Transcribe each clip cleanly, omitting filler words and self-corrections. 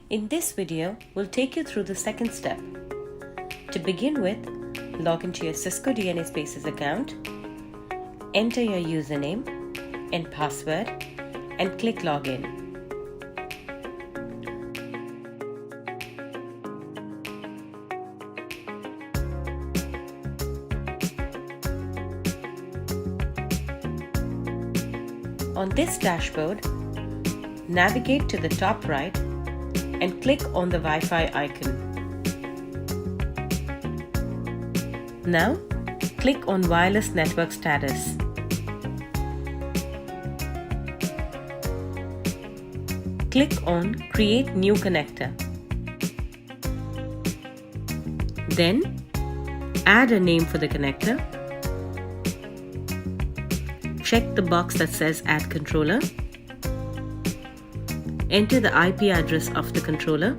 In this video, we'll take you through the second step. To begin with, log into your Cisco DNA Spaces account, enter your username and password, and click Login. On this dashboard, navigate to the top right and click on the Wi-Fi icon. Now, click on Wireless Network Status. Click on Create New Connector. Then, add a name for the connector. Check the box that says Add Controller. Enter the IP address of the controller.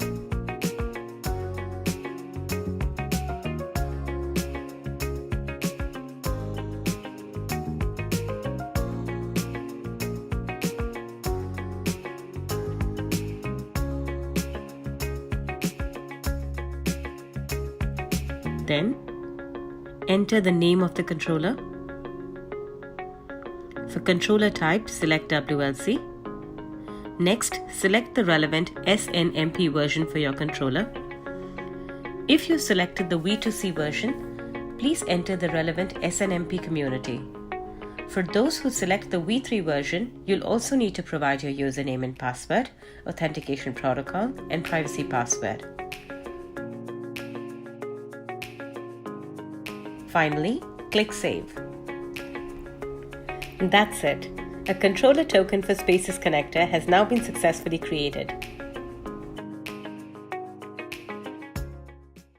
Then, enter the name of the controller. For controller type, select WLC. Next, select the relevant SNMP version for your controller. If you selected the V2C version, please enter the relevant SNMP community. For those who select the V3 version, you'll also need to provide your username and password, authentication protocol, and privacy password. Finally, click Save. And that's it. A controller token for Spaces connector has now been successfully created.